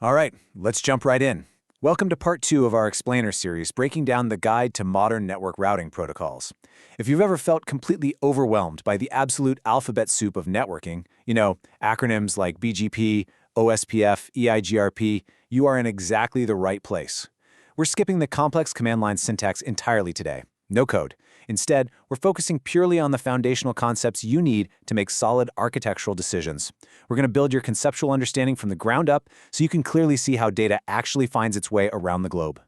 All right, let's jump right in. Welcome to part 2 of our Explainer series, breaking down the guide to modern network routing protocols. If you've ever felt completely overwhelmed by the absolute alphabet soup of networking, acronyms like BGP, OSPF, EIGRP, you are in exactly the right place. We're skipping the complex command line syntax entirely today. No code. Instead, we're focusing purely on the foundational concepts you need to make solid architectural decisions. We're going to build your conceptual understanding from the ground up so you can clearly see how data actually finds its way around the globe.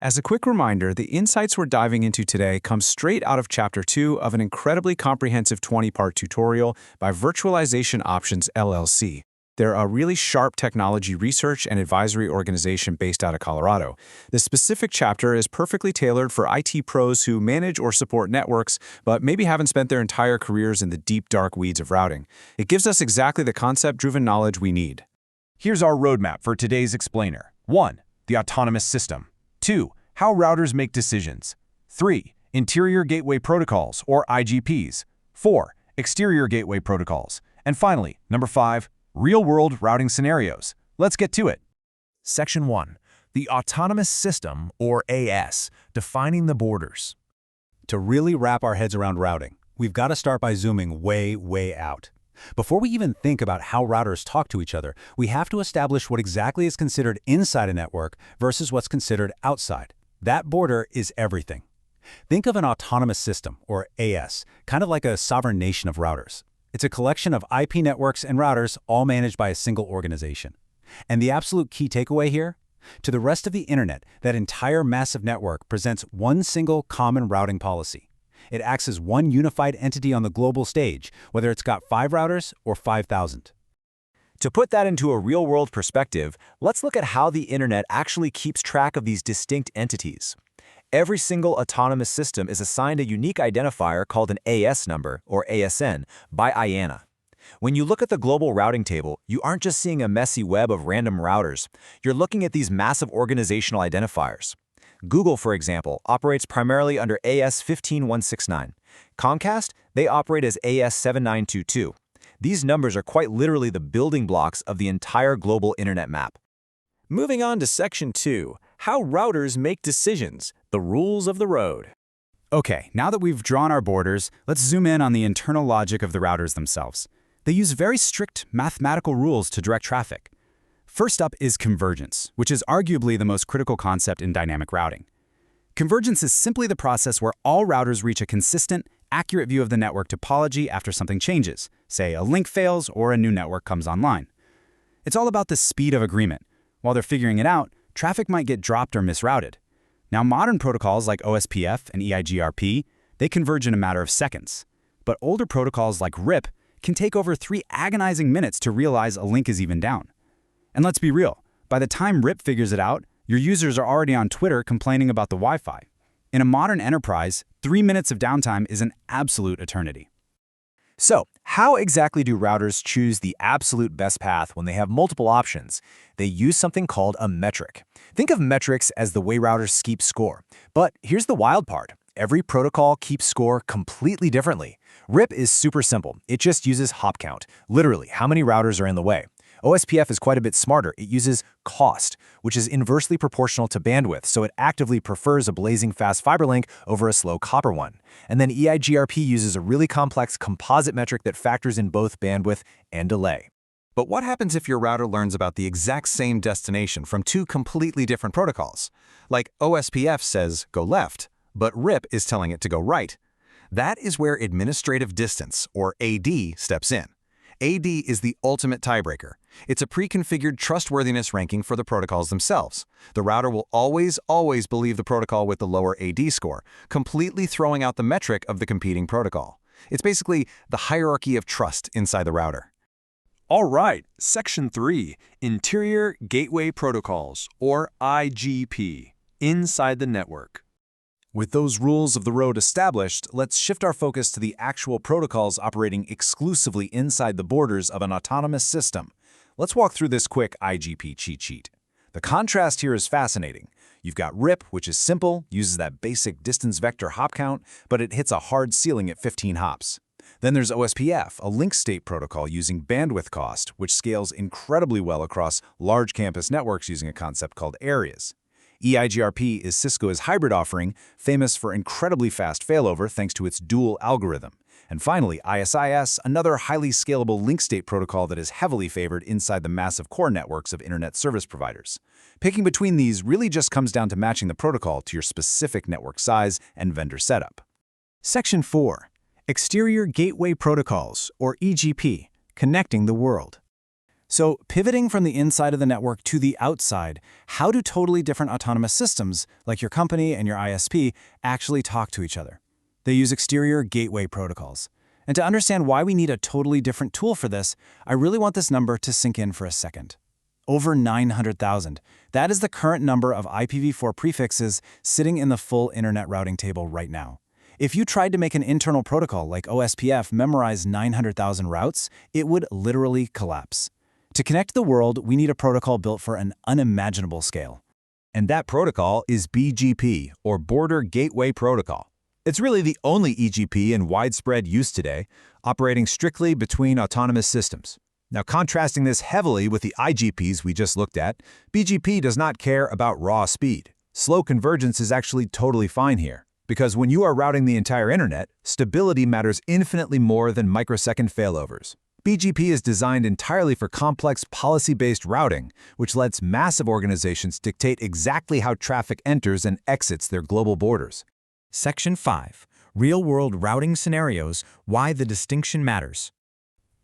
As a quick reminder, the insights we're diving into today come straight out of Chapter 2 of an incredibly comprehensive 20-part tutorial by Virtualization Options LLC. They're a really sharp technology research and advisory organization based out of Colorado. The specific chapter is perfectly tailored for IT pros who manage or support networks, but maybe haven't spent their entire careers in the deep, dark weeds of routing. It gives us exactly the concept-driven knowledge we need. Here's our roadmap for today's explainer. 1. The autonomous system. 2. How routers make decisions. 3. Interior gateway protocols, or IGPs. 4. Exterior gateway protocols. And finally, number 5. Real-world routing scenarios. Let's get to it. Section 1. The autonomous system, or AS, defining the borders. To really wrap our heads around routing, we've got to start by zooming way out. Before we even think about how routers talk to each other, we have to establish what exactly is considered inside a network versus what's considered outside. That border is everything. Think of an autonomous system, or AS, kind of like a sovereign nation of routers. It's a collection of IP networks and routers all managed by a single organization. And the absolute key takeaway here? To the rest of the internet, that entire massive network presents one single common routing policy. It acts as one unified entity on the global stage, whether it's got 5 routers or 5,000. To put that into a real-world perspective, let's look at how the internet actually keeps track of these distinct entities. Every single autonomous system is assigned a unique identifier called an AS number, or ASN, by IANA. When you look at the global routing table, you aren't just seeing a messy web of random routers. You're looking at these massive organizational identifiers. Google, for example, operates primarily under AS 15169. Comcast, they operate as AS 7922. These numbers are quite literally the building blocks of the entire global internet map. Moving on to Section 2, how routers make decisions, the rules of the road. Okay, now that we've drawn our borders, let's zoom in on the internal logic of the routers themselves. They use very strict mathematical rules to direct traffic. First up is convergence, which is arguably the most critical concept in dynamic routing. Convergence is simply the process where all routers reach a consistent, accurate view of the network topology after something changes, say a link fails or a new network comes online. It's all about the speed of agreement. While they're figuring it out, traffic might get dropped or misrouted. Now, modern protocols like OSPF and EIGRP, they converge in a matter of seconds. But older protocols like RIP can take over 3 agonizing minutes to realize a link is even down. And let's be real, by the time RIP figures it out, your users are already on Twitter complaining about the Wi-Fi. In a modern enterprise, 3 minutes of downtime is an absolute eternity. So, how exactly do routers choose the absolute best path when they have multiple options? They use something called a metric. Think of metrics as the way routers keep score. But here's the wild part. Every protocol keeps score completely differently. RIP is super simple. It just uses hop count, literally how many routers are in the way. OSPF is quite a bit smarter. It uses cost, which is inversely proportional to bandwidth, so it actively prefers a blazing fast fiber link over a slow copper one. And then EIGRP uses a really complex composite metric that factors in both bandwidth and delay. But what happens if your router learns about the exact same destination from 2 completely different protocols? Like OSPF says go left, but RIP is telling it to go right. That is where administrative distance, or AD, steps in. AD is the ultimate tiebreaker. It's a pre-configured trustworthiness ranking for the protocols themselves. The router will always believe the protocol with the lower AD score, completely throwing out the metric of the competing protocol. It's basically the hierarchy of trust inside the router. All right, Section 3, Interior Gateway Protocols, or IGP, inside the network. With those rules of the road established, let's shift our focus to the actual protocols operating exclusively inside the borders of an autonomous system. Let's walk through this quick IGP cheat sheet. The contrast here is fascinating. You've got RIP, which is simple, uses that basic distance vector hop count, but it hits a hard ceiling at 15 hops. Then there's OSPF, a link state protocol using bandwidth cost, which scales incredibly well across large campus networks using a concept called areas. EIGRP is Cisco's hybrid offering, famous for incredibly fast failover thanks to its dual algorithm. And finally, ISIS, another highly scalable link state protocol that is heavily favored inside the massive core networks of internet service providers. Picking between these really just comes down to matching the protocol to your specific network size and vendor setup. Section 4. Exterior Gateway Protocols, or EGP, connecting the world. So, pivoting from the inside of the network to the outside, how do totally different autonomous systems, like your company and your ISP, actually talk to each other? They use exterior gateway protocols. And to understand why we need a totally different tool for this, I really want this number to sink in for a second. Over 900,000. That is the current number of IPv4 prefixes sitting in the full internet routing table right now. If you tried to make an internal protocol like OSPF memorize 900,000 routes, it would literally collapse. To connect the world, we need a protocol built for an unimaginable scale. And that protocol is BGP, or Border Gateway Protocol. It's really the only EGP in widespread use today, operating strictly between autonomous systems. Now, contrasting this heavily with the IGPs we just looked at, BGP does not care about raw speed. Slow convergence is actually totally fine here, because when you are routing the entire internet, stability matters infinitely more than microsecond failovers. BGP is designed entirely for complex policy-based routing, which lets massive organizations dictate exactly how traffic enters and exits their global borders. Section 5. Real-world routing scenarios, why the distinction matters.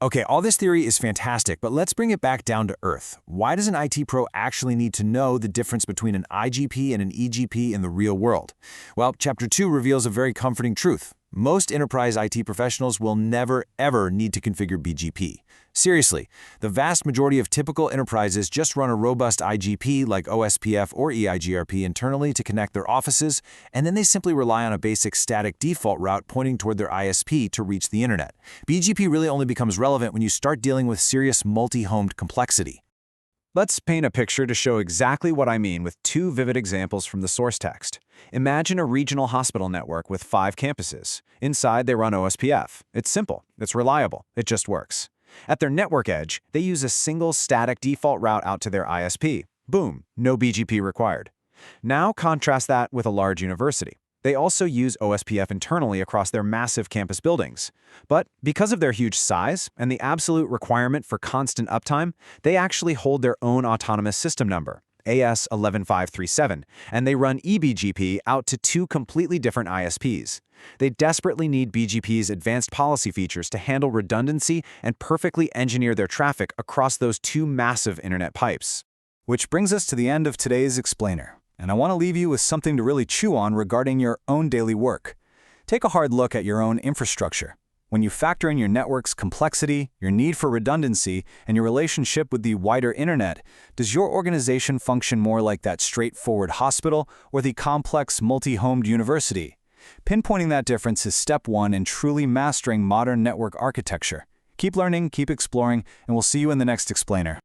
Okay, all this theory is fantastic, but let's bring it back down to earth. Why does an IT pro actually need to know the difference between an IGP and an EGP in the real world? Well, Chapter 2 reveals a very comforting truth. Most enterprise IT professionals will never, ever need to configure BGP. Seriously, the vast majority of typical enterprises just run a robust IGP like OSPF or EIGRP internally to connect their offices, and then they simply rely on a basic static default route pointing toward their ISP to reach the internet. BGP really only becomes relevant when you start dealing with serious multi-homed complexity. Let's paint a picture to show exactly what I mean with two vivid examples from the source text. Imagine a regional hospital network with 5 campuses. Inside, they run OSPF. It's simple, it's reliable, it just works. At their network edge, they use a single static default route out to their ISP. Boom, no BGP required. Now contrast that with a large university. They also use OSPF internally across their massive campus buildings. But because of their huge size and the absolute requirement for constant uptime, they actually hold their own autonomous system number, AS11537, and they run eBGP out to 2 completely different ISPs. They desperately need BGP's advanced policy features to handle redundancy and perfectly engineer their traffic across those 2 massive internet pipes. Which brings us to the end of today's explainer. And I want to leave you with something to really chew on regarding your own daily work. Take a hard look at your own infrastructure. When you factor in your network's complexity, your need for redundancy, and your relationship with the wider internet, does your organization function more like that straightforward hospital or the complex multi-homed university? Pinpointing that difference is step 1 in truly mastering modern network architecture. Keep learning, keep exploring, and we'll see you in the next explainer.